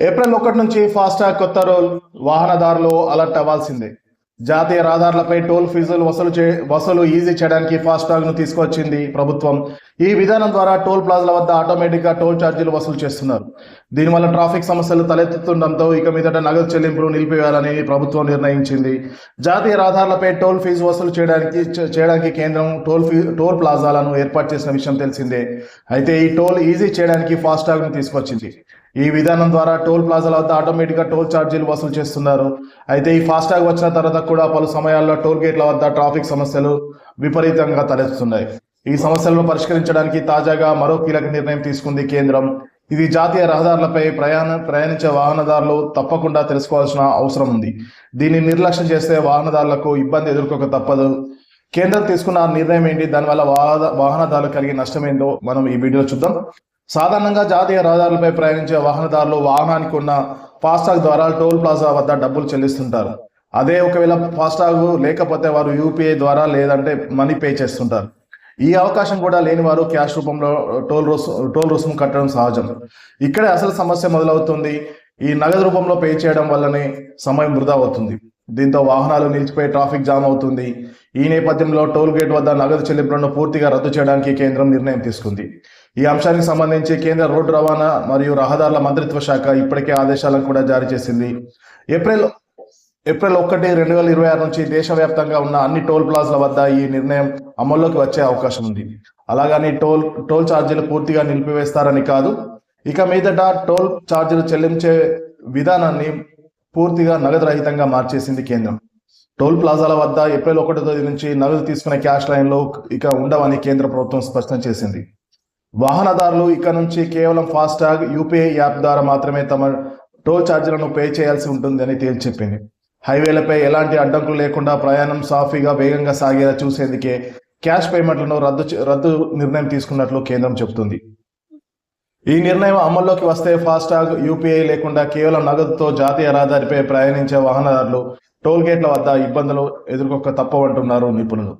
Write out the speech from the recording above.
April 1 నుంచి FASTag కొత్త rule, వాహనదారులు అలర్ట్ అవ్వాల్సిందే. జాతీయ రహదారులపై టోల్ ఫీజులు వసూలు ఈజీ చేయడానికి ఫాస్టాగ్ ను తీసుకొచ్చింది ప్రభుత్వం. ఈ విధానం ద్వారా టోల్ ప్లాజాల వద్ద ఆటోమేటిక్ గా టోల్ ఛార్జీలు వసూలు చేస్తున్నారు. దీనివల్ల ట్రాఫిక్ సమస్యలు తలెత్తుతుండటంతో ఇక మీదట నగదు చెల్లింపులు నిలిపివేయాలని ప్రభుత్వం నిర్ణయించింది. జాతీయ రహదారులపై టోల్ ఫీజు వసూలు చేయడానికి కేంద్రం టోల్ ప్లాజాలను ఏర్పాటు చేసిన విషయం తెలిసిందే. అయితే ఈ టోల్ ఈజీ చేయడానికి ఫాస్టాగ్ ను తీసుకొచ్చింది. ఈ విధానం ద్వారా టోల్ ప్లాజాల వద్ద ఆటోమేటిక్ గా టోల్ ఛార్జీలు వసూలు చేస్తున్నారు. అయితే ఈ ఫాస్టాగ్ వచ్చిన తర్వాత కూడా పలు సమయాల్లో టోల్ గేట్ల వద్ద ట్రాఫిక్ సమస్యలు విపరీతంగా తలెత్తుతున్నాయి. ఈ సమస్యలను పరిష్కరించడానికి తాజాగా మరో కీలక నిర్ణయం తీసుకుంది కేంద్రం. ఇది జాతీయ రహదారులపై ప్రయాణించే వాహనదారులు తప్పకుండా తెలుసుకోవాల్సిన అవసరం ఉంది. దీన్ని నిర్లక్ష్యం చేస్తే వాహనదారులకు ఇబ్బంది ఎదుర్కోక తప్పదు. కేంద్రం తీసుకున్న నిర్ణయం ఏంటి, దానివల్ల వాహనదారులు కలిగే నష్టమేందో మనం ఈ వీడియోలో చూద్దాం. సాధారణంగా జాతీయ రహదారులపై ప్రయాణించే వాహనదారులు వాహనానికి ఉన్న ఫాస్టాగ్ ద్వారా టోల్ ప్లాజా వద్ద డబ్బులు చెల్లిస్తుంటారు. అదే ఒకవేళ ఫాస్టాగ్ లేకపోతే వారు యూపీఐ ద్వారా లేదంటే మనీ పే చేస్తుంటారు. ఈ అవకాశం కూడా లేని వారు క్యాష్ రూపంలో టోల్ రుసుము కట్టడం సహజం. ఇక్కడే అసలు సమస్య మొదలవుతుంది. ఈ నగదు రూపంలో పే చేయడం వల్లనే సమయం వృధా అవుతుంది. దీంతో వాహనాలు నిలిచిపోయి ట్రాఫిక్ జామ్ అవుతుంది. ఈ నేపథ్యంలో టోల్ గేట్ వద్ద నగదు చెల్లింపులను పూర్తిగా రద్దు చేయడానికి కేంద్రం నిర్ణయం తీసుకుంది. ఈ అంశానికి సంబంధించి కేంద్ర రోడ్డు రవాణా మరియు రహదారుల మంత్రిత్వ శాఖ ఇప్పటికే ఆదేశాలను కూడా జారీ చేసింది. ఏప్రిల్ 1, 2026 నుంచి దేశవ్యాప్తంగా ఉన్న అన్ని టోల్ ప్లాజాల వద్ద ఈ నిర్ణయం అమల్లోకి వచ్చే అవకాశం ఉంది. అలాగని టోల్ ఛార్జీలు పూర్తిగా నిలిపివేస్తారని కాదు. ఇక మీదట టోల్ ఛార్జీలు చెల్లించే విధానాన్ని పూర్తిగా నగదు రహితంగా మార్చేసింది కేంద్రం. టోల్ ప్లాజాల వద్ద ఏప్రిల్ 1 నుంచి నగదు తీసుకునే క్యాష్ లైన్లో ఇక ఉండవని కేంద్ర ప్రభుత్వం స్పష్టం చేసింది. వాహనదారులు ఇక నుంచి కేవలం ఫాస్టాగ్, యూపీఐ యాప్ ద్వారా మాత్రమే తమ టోల్ ఛార్జీలను పే చేయాల్సి ఉంటుందని తేల్చి చెప్పింది. హైవేలపై ఎలాంటి అడ్డంకులు లేకుండా ప్రయాణం సాఫీగా వేగంగా సాగేలా చూసేందుకే క్యాష్ పేమెంట్లను రద్దు నిర్ణయం తీసుకున్నట్లు కేంద్రం చెబుతుంది. ఈ నిర్ణయం అమల్లోకి వస్తే ఫాస్టాగ్, యూపీఐ లేకుండా కేవలం నగదుతో జాతీయ రహదారిపై ప్రయాణించే వాహనదారులు టోల్ గేట్ల వద్ద ఇబ్బందులు ఎదుర్కోక తప్పవంటున్నారు నిపుణులు.